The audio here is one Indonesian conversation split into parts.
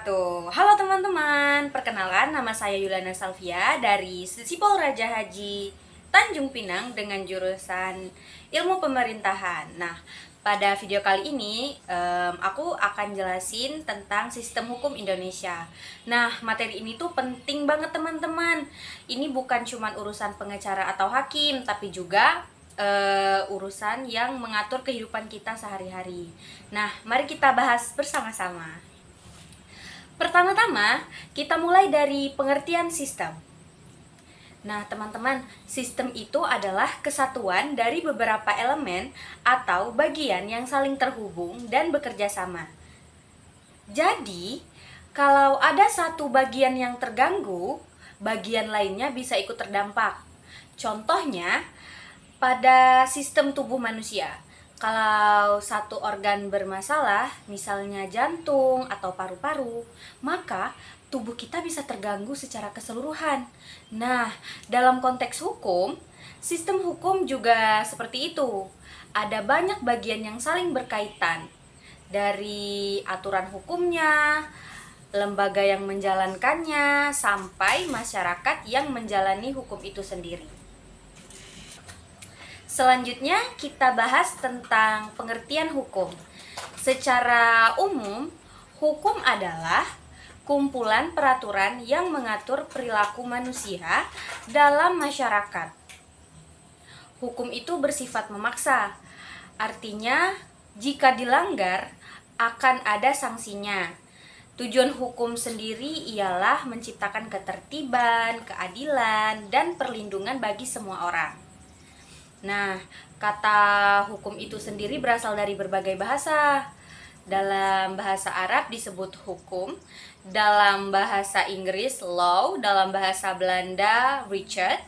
wabarakatuh. Halo teman-teman, perkenalkan nama saya Yulana Salvia dari Sipol Raja Haji Tanjung Pinang dengan jurusan Ilmu Pemerintahan. Nah, pada video kali ini aku akan jelasin tentang sistem hukum Indonesia. Nah, materi ini tuh penting banget teman-teman. Ini bukan cuma urusan pengacara atau hakim, tapi juga urusan yang mengatur kehidupan kita sehari-hari. Nah, mari kita bahas bersama-sama. Pertama-tama, kita mulai dari pengertian sistem. Nah, teman-teman, sistem itu adalah kesatuan dari beberapa elemen atau bagian yang saling terhubung dan bekerja sama. Jadi, kalau ada satu bagian yang terganggu, bagian lainnya bisa ikut terdampak. Contohnya, pada sistem tubuh manusia. Kalau satu organ bermasalah, misalnya jantung atau paru-paru, maka tubuh kita bisa terganggu secara keseluruhan. Nah, dalam konteks hukum, sistem hukum juga seperti itu. Ada banyak bagian yang saling berkaitan. Dari aturan hukumnya, lembaga yang menjalankannya, sampai masyarakat yang menjalani hukum itu sendiri. Selanjutnya kita bahas tentang pengertian hukum. Secara umum, hukum adalah kumpulan peraturan yang mengatur perilaku manusia dalam masyarakat. Hukum itu bersifat memaksa. Artinya, jika dilanggar akan ada sanksinya. Tujuan hukum sendiri ialah menciptakan ketertiban, keadilan, dan perlindungan bagi semua orang. Nah, kata hukum itu sendiri berasal dari berbagai bahasa. Dalam bahasa Arab disebut hukum, dalam bahasa Inggris law, dalam bahasa Belanda Richard,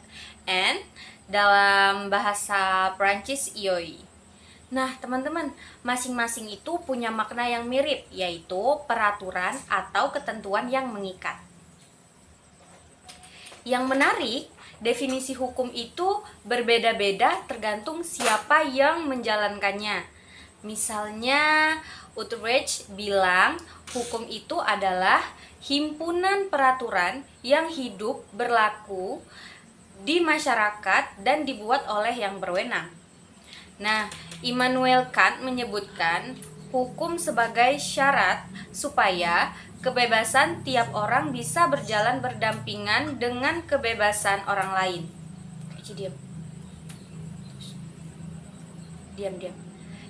and dalam bahasa Prancis ioi. Nah, teman-teman, masing-masing itu punya makna yang mirip, yaitu peraturan atau ketentuan yang mengikat. Yang menarik, definisi hukum itu berbeda-beda tergantung siapa yang menjalankannya. Misalnya, Utrecht bilang hukum itu adalah himpunan peraturan yang hidup berlaku di masyarakat dan dibuat oleh yang berwenang. Nah, Immanuel Kant menyebutkan hukum sebagai syarat supaya kebebasan tiap orang bisa berjalan berdampingan dengan kebebasan orang lain. Diam.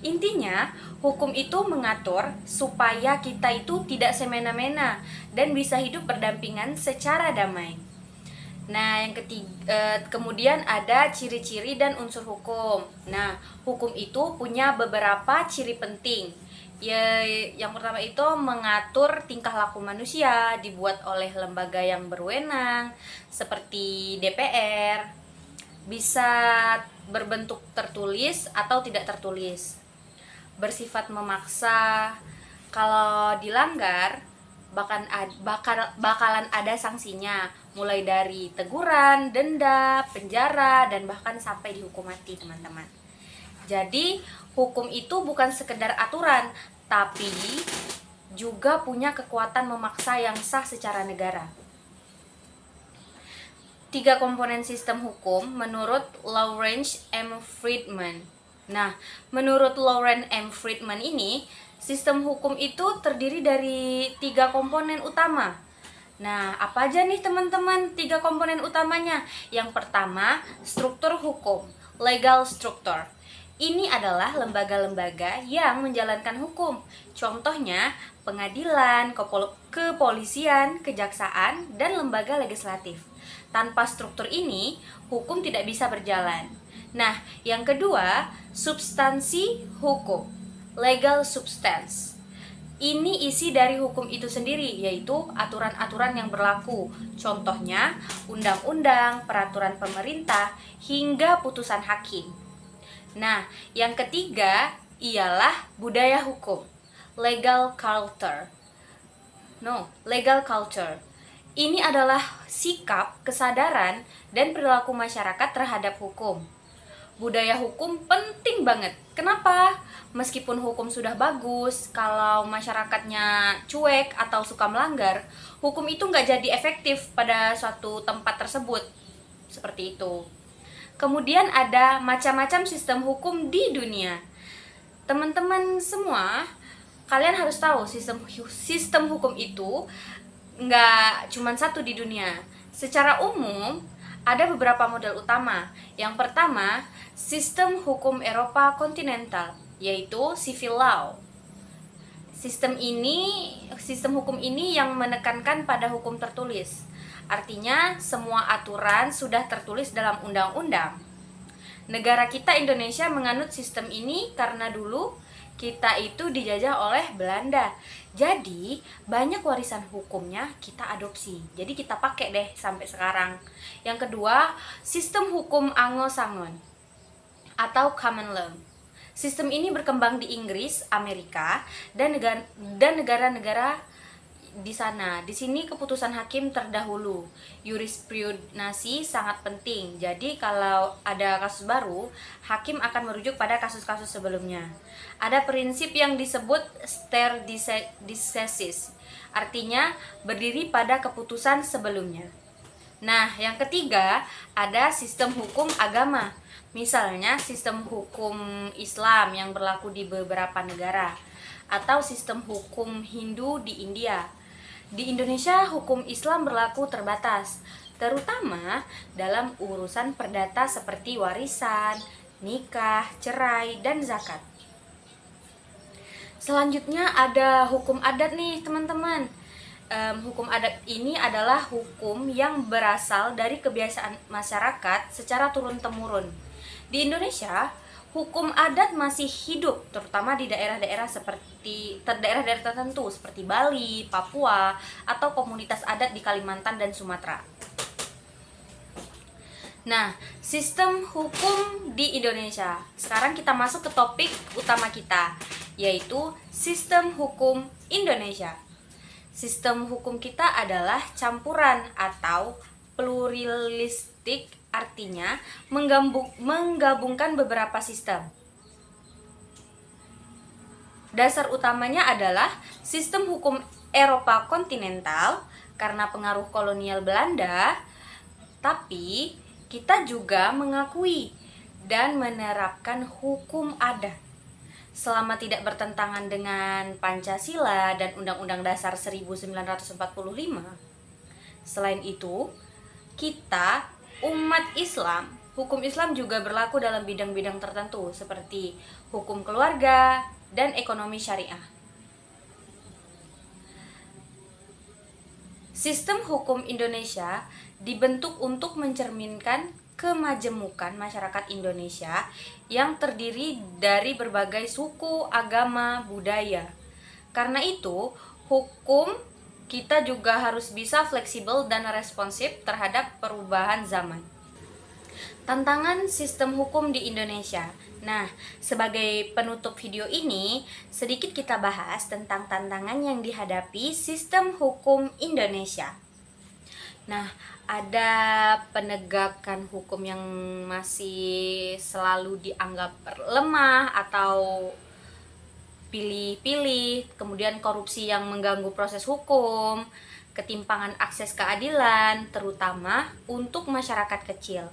Intinya, hukum itu mengatur supaya kita itu tidak semena-mena dan bisa hidup berdampingan secara damai. Nah, yang ketiga, kemudian ada ciri-ciri dan unsur hukum. Nah, hukum itu punya beberapa ciri penting. Ya, yang pertama itu mengatur tingkah laku manusia, dibuat oleh lembaga yang berwenang seperti DPR, bisa berbentuk tertulis atau tidak tertulis, bersifat memaksa. Kalau dilanggar bakalan ada sanksinya, mulai dari teguran, denda, penjara, dan bahkan sampai dihukum mati, teman-teman. Jadi, hukum itu bukan sekedar aturan, tapi juga punya kekuatan memaksa yang sah secara negara. 3 komponen sistem hukum menurut Lawrence M. Friedman. Nah, menurut Lawrence M. Friedman ini, sistem hukum itu terdiri dari 3 komponen utama. Nah, apa aja nih teman-teman 3 komponen utamanya? Yang pertama, struktur hukum, legal structure. Ini adalah lembaga-lembaga yang menjalankan hukum. Contohnya, pengadilan, kepolisian, kejaksaan, dan lembaga legislatif. Tanpa struktur ini, hukum tidak bisa berjalan. Nah, yang kedua, substansi hukum, legal substance. Ini isi dari hukum itu sendiri, yaitu aturan-aturan yang berlaku. Contohnya, undang-undang, peraturan pemerintah, hingga putusan hakim. Nah, yang ketiga ialah budaya hukum, legal culture. Legal culture. Ini adalah sikap, kesadaran, dan perilaku masyarakat terhadap hukum. budaya hukum penting banget. Kenapa? Meskipun hukum sudah bagus, kalau masyarakatnya cuek atau suka melanggar, hukum itu nggak jadi efektif pada suatu tempat tersebut. Seperti itu. Kemudian ada macam-macam sistem hukum di dunia. Teman-teman semua, kalian harus tahu sistem hukum itu nggak cuma satu di dunia. Secara umum, ada beberapa model utama. Yang pertama, sistem hukum Eropa kontinental, yaitu civil law. Sistem hukum ini yang menekankan pada hukum tertulis. Artinya, semua aturan sudah tertulis dalam undang-undang. Negara kita Indonesia menganut sistem ini karena dulu kita itu dijajah oleh Belanda. Jadi, banyak warisan hukumnya kita adopsi. Jadi kita pakai deh sampai sekarang. Yang kedua, sistem hukum Anglo-Saxon atau common law. Sistem ini berkembang di Inggris, Amerika, dan negara-negara di sana. Di sini keputusan hakim terdahulu. Jurisprudensi sangat penting. Jadi kalau ada kasus baru, hakim akan merujuk pada kasus-kasus sebelumnya. Ada prinsip yang disebut stare decisis. Artinya berdiri pada keputusan sebelumnya. Nah, yang ketiga ada sistem hukum agama. Misalnya sistem hukum Islam yang berlaku di beberapa negara, atau sistem hukum Hindu di India. Di Indonesia, hukum Islam berlaku terbatas, terutama dalam urusan perdata seperti warisan, nikah, cerai, dan zakat. Selanjutnya ada hukum adat nih teman-teman. Hukum adat ini adalah hukum yang berasal dari kebiasaan masyarakat secara turun-temurun. Di Indonesia, hukum adat masih hidup, terutama di daerah-daerah tertentu seperti Bali, Papua, atau komunitas adat di Kalimantan dan Sumatera. Nah, sistem hukum di Indonesia. Sekarang kita masuk ke topik utama kita, yaitu sistem hukum Indonesia. Sistem hukum kita adalah campuran atau pluralistik, artinya menggabungkan beberapa sistem. Dasar utamanya adalah sistem hukum Eropa kontinental karena pengaruh kolonial Belanda, tapi kita juga mengakui dan menerapkan hukum adat selama tidak bertentangan dengan Pancasila dan Undang-Undang Dasar 1945. Selain itu, kita umat Islam, hukum Islam juga berlaku dalam bidang-bidang tertentu seperti hukum keluarga dan ekonomi syariah. Sistem hukum Indonesia dibentuk untuk mencerminkan kemajemukan masyarakat Indonesia yang terdiri dari berbagai suku, agama, budaya. Karena itu, hukum kita juga harus bisa fleksibel dan responsif terhadap perubahan zaman. Tantangan sistem hukum di Indonesia. Nah, sebagai penutup video ini, sedikit kita bahas tentang tantangan yang dihadapi sistem hukum Indonesia. Nah, ada penegakan hukum yang masih selalu dianggap lemah atau pilih-pilih, kemudian korupsi yang mengganggu proses hukum, ketimpangan akses keadilan, terutama untuk masyarakat kecil.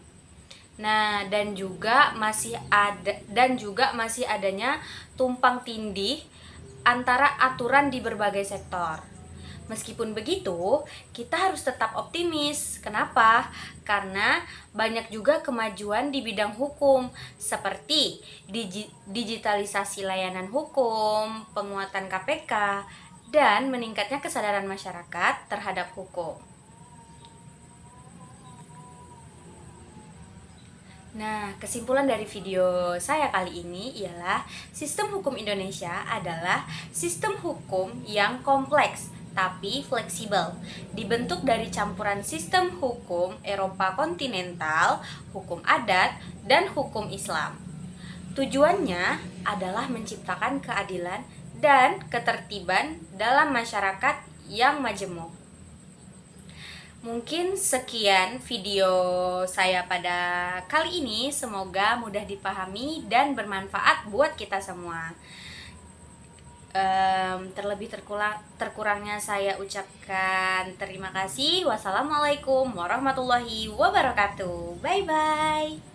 Nah, dan juga masih adanya tumpang tindih antara aturan di berbagai sektor. Meskipun begitu, kita harus tetap optimis. Kenapa? Karena banyak juga kemajuan di bidang hukum, seperti digitalisasi layanan hukum, penguatan KPK, dan meningkatnya kesadaran masyarakat terhadap hukum. Nah, kesimpulan dari video saya kali ini ialah sistem hukum Indonesia adalah sistem hukum yang kompleks tapi fleksibel, dibentuk dari campuran sistem hukum Eropa kontinental, hukum adat, dan hukum Islam. Tujuannya adalah menciptakan keadilan dan ketertiban dalam masyarakat yang majemuk. Mungkin sekian video saya pada kali ini, semoga mudah dipahami dan bermanfaat buat kita semua. Terlebih terkurangnya saya ucapkan terima kasih. Wassalamualaikum warahmatullahi wabarakatuh. Bye bye.